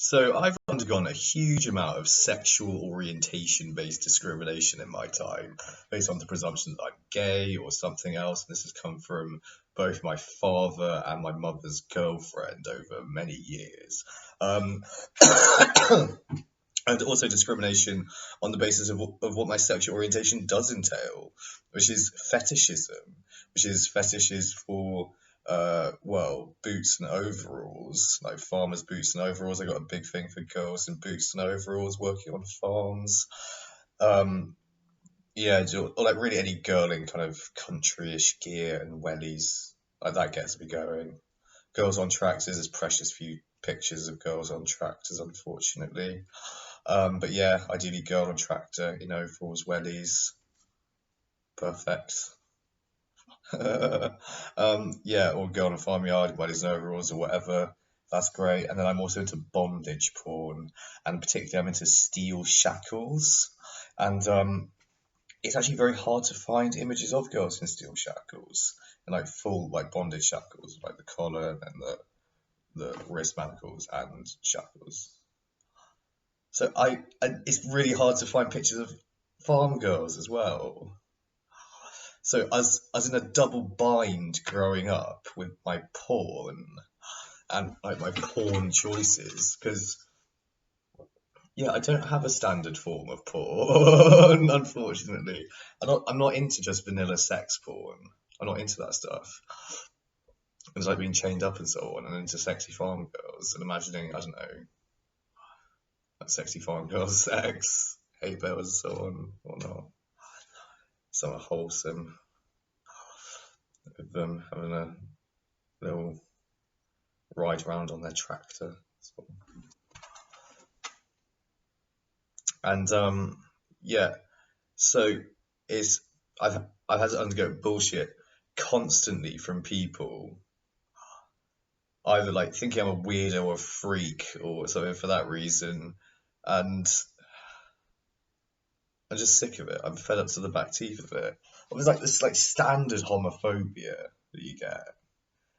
So I've undergone a huge amount of sexual orientation-based discrimination in my time, based on the presumption that I'm gay or something else. And this has come from both my father and my mother's girlfriend over many years. Um, and also discrimination on the basis of what my sexual orientation does entail, which is fetishism, which is fetishes for boots and overalls, like farmers' boots and overalls. I got a big thing for girls in boots and overalls working on farms. Um, yeah, or like really any girl in kind of countryish gear and wellies, like that gets me going. Girls on tractors, there's precious few pictures of girls on tractors, unfortunately. But yeah, ideally girl on tractor in overalls, wellies, perfect. Yeah, or go on a farmyard, wellies and overalls or whatever. That's great. And then I'm also into bondage porn, and particularly I'm into steel shackles. And it's actually very hard to find images of girls in steel shackles and like full like bondage shackles, like the collar and the wrist manacles and shackles. So it's really hard to find pictures of farm girls as well. So as in a double bind growing up with my porn and like my porn choices, because yeah, I don't have a standard form of porn, unfortunately. I'm not into just vanilla sex porn. I'm not into that stuff. It's like being chained up and so on, and into sexy farm girls and imagining, I don't know, like sexy farm girls sex, hay bales and so on, or not. Some are wholesome with them having a little ride around on their tractor. So. And yeah, so it's I've had to undergo bullshit constantly from people, either like thinking I'm a weirdo or a freak or something for that reason, and I'm just sick of it. I'm fed up to the back teeth of it. There's like this like standard homophobia that you get.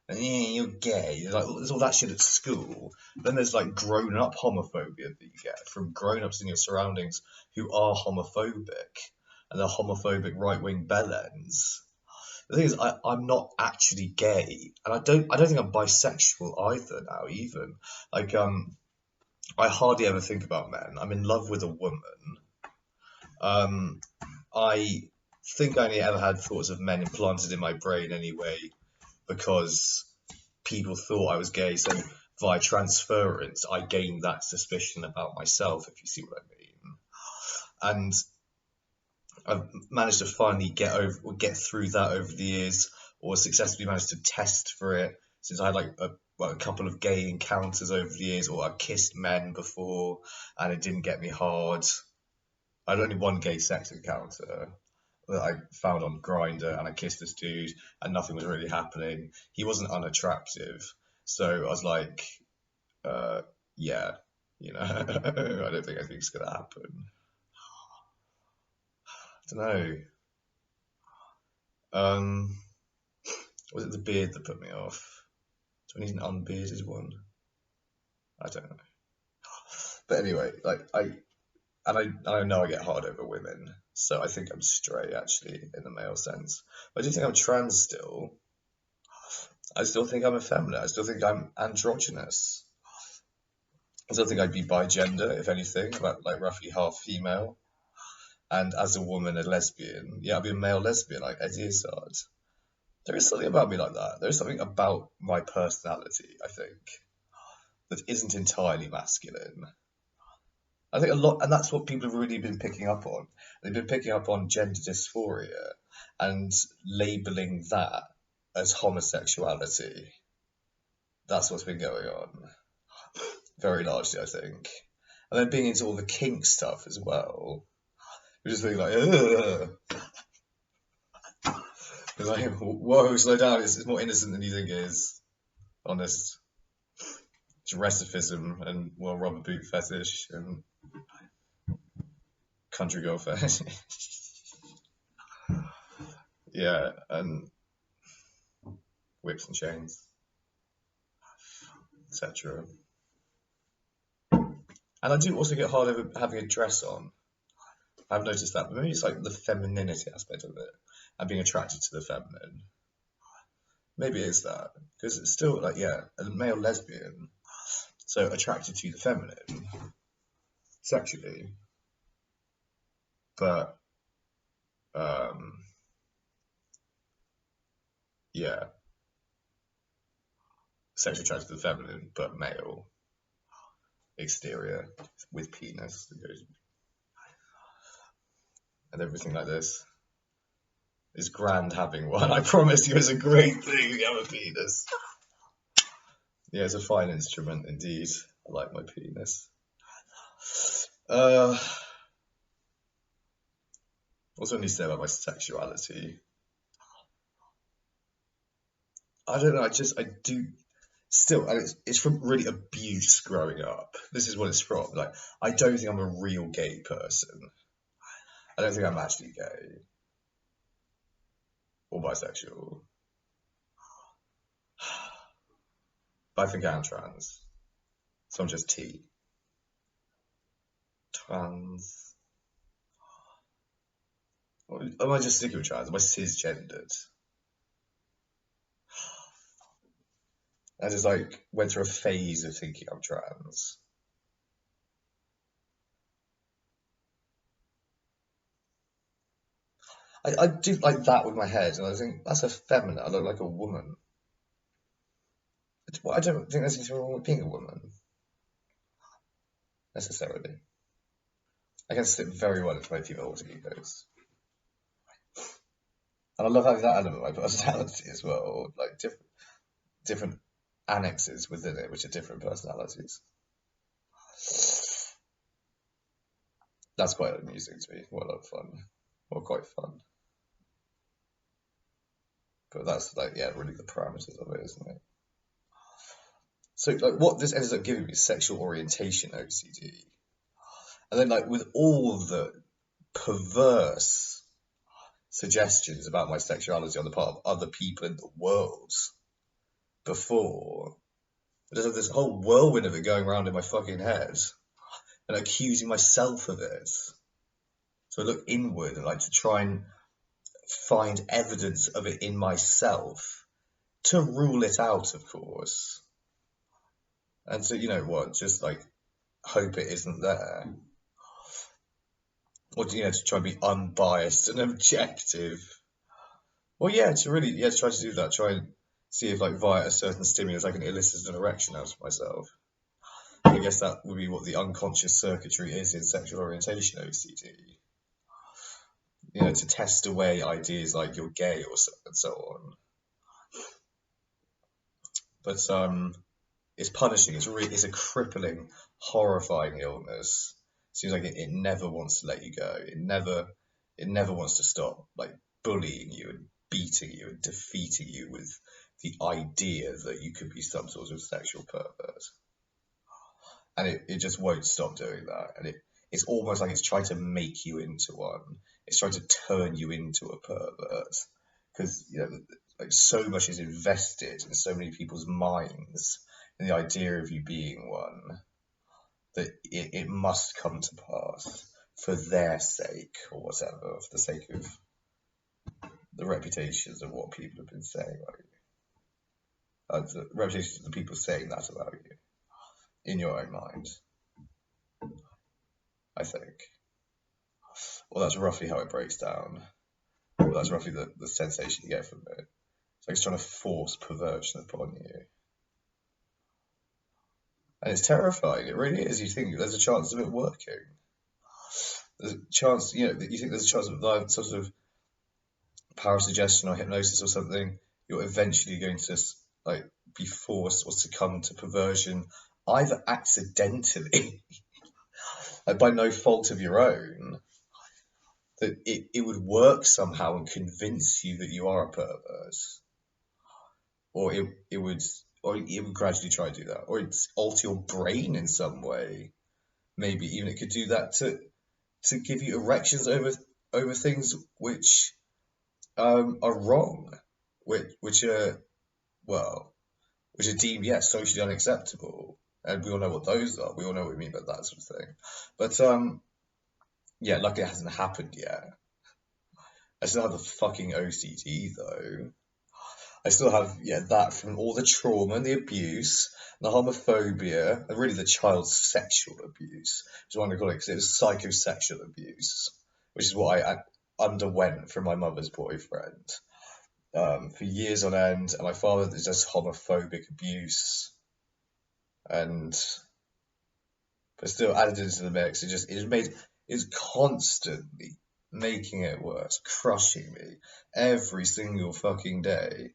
And yeah, you're gay. There's all that shit at school. Then there's like grown up homophobia that you get from grown ups in your surroundings who are homophobic and they're homophobic right wing bellends. The thing is, I'm not actually gay, and I don't think I'm bisexual either now. Even like I hardly ever think about men. I'm in love with a woman. I think I only ever had thoughts of men implanted in my brain anyway, because people thought I was gay, so via transference, I gained that suspicion about myself, if you see what I mean. And I've managed to finally get through that over the years, or successfully managed to test for it, since I had like a couple of gay encounters over the years, or I kissed men before, and it didn't get me hard. I had only one gay sex encounter that I found on Grindr, and I kissed this dude, and nothing was really happening. He wasn't unattractive, so I was like, yeah, I don't think anything's gonna happen. I don't know. Was it the beard that put me off? Do I need an unbearded one? I don't know. But anyway, like I know I get hard over women, so I think I'm straight actually in the male sense. But I do think I'm trans still. I still think I'm effeminate. I still think I'm androgynous. I still think I'd be bigender, if anything, about like roughly half female. And as a woman, a lesbian, yeah, I'd be a male lesbian, like Eddie Izzard. There is something about me like that. There is something about my personality, I think, that isn't entirely masculine. I think a lot, and that's what people have really been picking up on. They've been picking up on gender dysphoria and labeling that as homosexuality. That's what's been going on, very largely, I think. And then being into all the kink stuff as well. You're just being like, ugh. It's like, whoa, slow down. It's more innocent than you think it is. Honest. It's recitism and rubber boot fetish and country girl fetish. Yeah, and whips and chains, etc. And I do also get hard over having a dress on. I've noticed that, but maybe it's like the femininity aspect of it and being attracted to the feminine. Maybe it is that because it's still like, yeah, a male lesbian, so attracted to the feminine sexually, but um, yeah, sexually attracted to the feminine, but male exterior with penis and everything like this. It's grand having one. I promise you, it's a great thing. You have a penis. Yeah, it's a fine instrument indeed. I like my penis. Uh, what's what I need to say about my sexuality? I don't know. I do still, and it's from really abuse growing up. This is what it's from. Like, I don't think I'm a real gay person. I don't think I'm actually gay or bisexual. But I think I'm trans. So I'm just T. Trans. Or am I just sticking with trans? Am I cisgendered? I just like went through a phase of thinking I'm trans. I do like that with my head, and I think that's effeminate. I look like a woman. Well, I don't think there's anything wrong with being a woman necessarily. I can slip very well into my female alter egos, and I love having that element of my personality as well, like different annexes within it, which are different personalities. That's quite amusing to me. What a lot of fun, or quite fun. But that's like, yeah, really the parameters of it, isn't it? So like, what this ends up giving me is sexual orientation OCD, and then like with all of the perverse suggestions about my sexuality on the part of other people in the world before, I just have this whole whirlwind of it going around in my fucking head and accusing myself of it. So I look inward and like to try and find evidence of it in myself to rule it out, of course. And so, you know what, just like hope it isn't there. Or, you know, to try and be unbiased and objective. Well, yeah, to try to do that. Try and see if, like, via a certain stimulus, I can elicit an erection out of myself. I guess that would be what the unconscious circuitry is in sexual orientation OCD. You know, to test away ideas like you're gay or so, and so on. But it's punishing. It's a crippling, horrifying illness. Seems like it never wants to let you go. It never wants to stop, like bullying you and beating you and defeating you with the idea that you could be some sort of sexual pervert. And it just won't stop doing that. And it's almost like it's trying to make you into one. It's trying to turn you into a pervert. Because, you know, like so much is invested in so many people's minds in the idea of you being one that it must come to pass for their sake or whatever, for the sake of the reputations of what people have been saying about you. The reputations of the people saying that about you in your own mind, I think. Well, that's roughly how it breaks down. Well, that's roughly the sensation you get from it. It's like it's trying to force perversion upon you. And it's terrifying. It really is. You think there's a chance of it working. There's a chance, you know, you think there's a chance of some sort of parasuggestion or hypnosis or something. You're eventually going to like be forced or succumb to perversion, either accidentally, like by no fault of your own, that it would work somehow and convince you that you are a pervert, or it would gradually try to do that, or it's alter your brain in some way. Maybe even it could do that to give you erections over things which are wrong, which are deemed, socially unacceptable. And we all know what those are. We all know what we mean by that sort of thing. But yeah, luckily it hasn't happened yet. I still have the fucking OCD though. I still have, yeah, that from all the trauma and the abuse, the homophobia, and really the child's sexual abuse, which is what I call it, because it was psychosexual abuse, which is what I underwent from my mother's boyfriend for years on end, and my father is just homophobic abuse, and but still added into the mix. It's constantly making it worse, crushing me every single fucking day.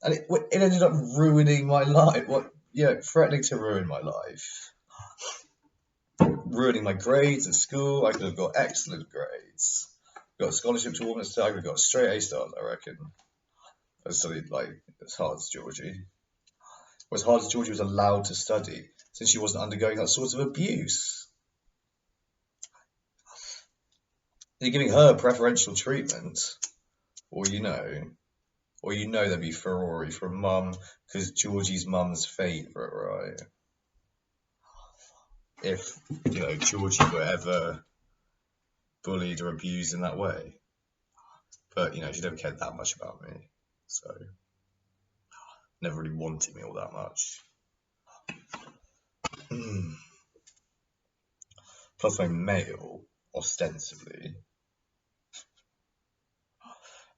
And it ended up ruining my life. Threatening to ruin my life, ruining my grades at school. I could have got excellent grades, got a scholarship to Warminster. I could have got straight A stars, I reckon. I studied like as hard as Georgie. Or as hard as Georgie was allowed to study, since she wasn't undergoing that sort of abuse. You're giving her preferential treatment, or there'd be Ferrari from mum, because Georgie's mum's favourite, right? If, Georgie were ever bullied or abused in that way. But, she never cared that much about me. So, never really wanted me all that much. Plus, I'm male, ostensibly.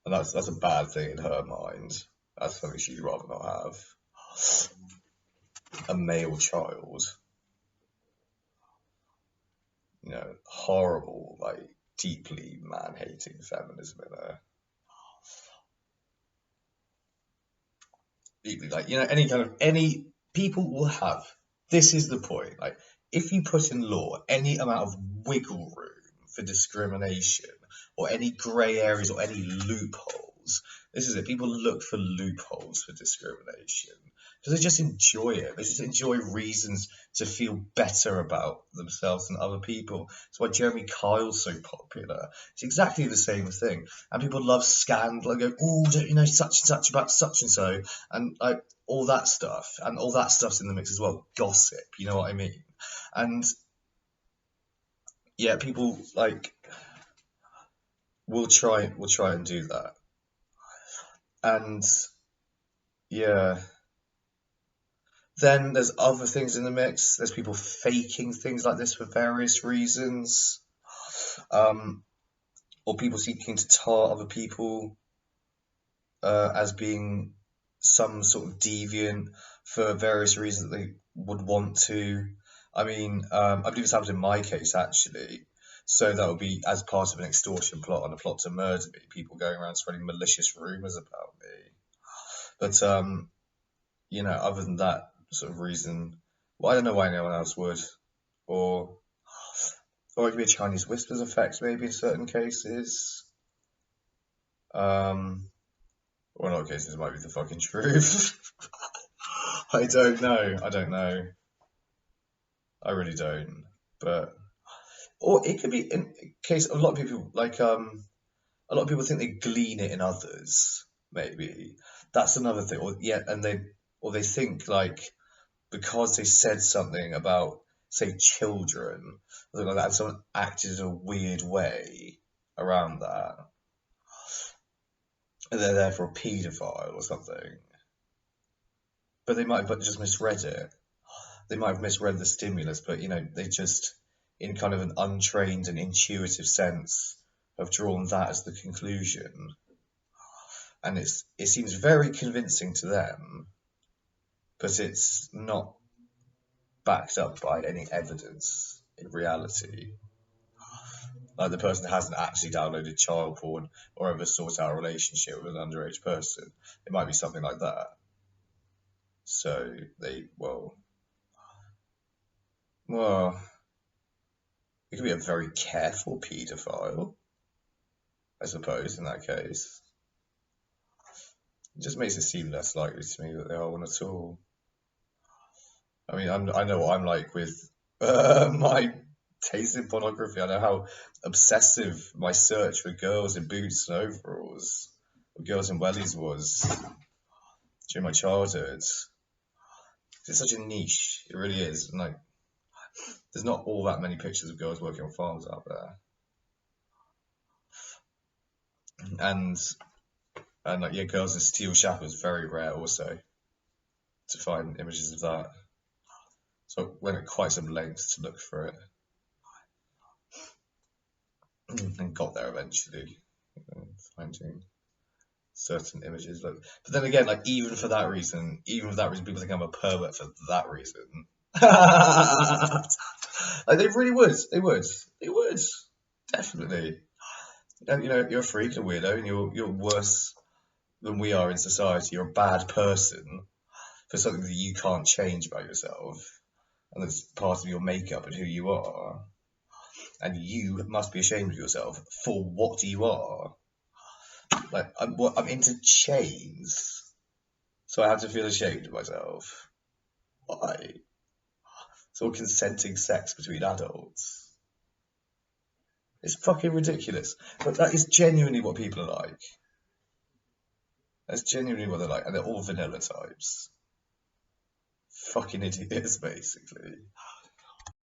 And that's a bad thing in her mind. That's something she'd rather not have. A male child. Horrible, like, deeply man-hating feminism in her. Deeply, like, any people will have. This is the point. Like, if you put in law any amount of wiggle room for discrimination or any grey areas or any loopholes, this is it. People look for loopholes for discrimination because they just enjoy it. They just enjoy reasons to feel better about themselves than other people. That's why Jeremy Kyle's so popular. It's exactly the same thing. And people love scandal and go, oh, don't you know such and such about such and so? And like all that stuff. And all that stuff's in the mix as well. Gossip, you know what I mean? And yeah, people like will try and do that. And yeah. Then there's other things in the mix. There's people faking things like this for various reasons. Or people seeking to tar other people as being some sort of deviant for various reasons that they would want to. I mean, I believe it's happened in my case, actually. So that would be as part of an extortion plot and a plot to murder me, people going around spreading malicious rumours about me. But, other than that sort of reason, well, I don't know why anyone else would. Or it could be a Chinese whispers effect, maybe in certain cases. Or in other cases, it might be the fucking truth. I don't know. I really don't. But or it could be in case a lot of people a lot of people think they glean it in others. Maybe that's another thing. Or they think like because they said something about say children, something like that, and someone acted in a weird way around that, and they're therefore a paedophile or something. But they might have just misread it. They might have misread the stimulus, but they just, in kind of an untrained and intuitive sense, have drawn that as the conclusion. And it seems very convincing to them, but it's not backed up by any evidence in reality. Like the person hasn't actually downloaded child porn or ever sought out a relationship with an underage person. It might be something like that. So well, it could be a very careful paedophile, I suppose, in that case. It just makes it seem less likely to me that they are one at all. I mean, I know what I'm like with my taste in pornography. I know how obsessive my search for girls in boots and overalls, or girls in wellies was during my childhood. It's such a niche. It really is. And like, there's not all that many pictures of girls working on farms out there. And like, yeah, girls in steel shackles, very rare also to find images of that. So I went at quite some lengths to look for it. And got there eventually, finding certain images. But then again, like, even for that reason, people think I'm a pervert for that reason. Like, they really would. They would. Definitely. And, you're a freak and a weirdo, and you're worse than we are in society. You're a bad person for something that you can't change about yourself, and that's part of your makeup and who you are. And you must be ashamed of yourself for what you are. Like, I'm into chains, so I have to feel ashamed of myself. Why? It's all consenting sex between adults. It's fucking ridiculous. But that is genuinely what people are like. That's genuinely what they're like, and they're all vanilla types. Fucking idiots, basically.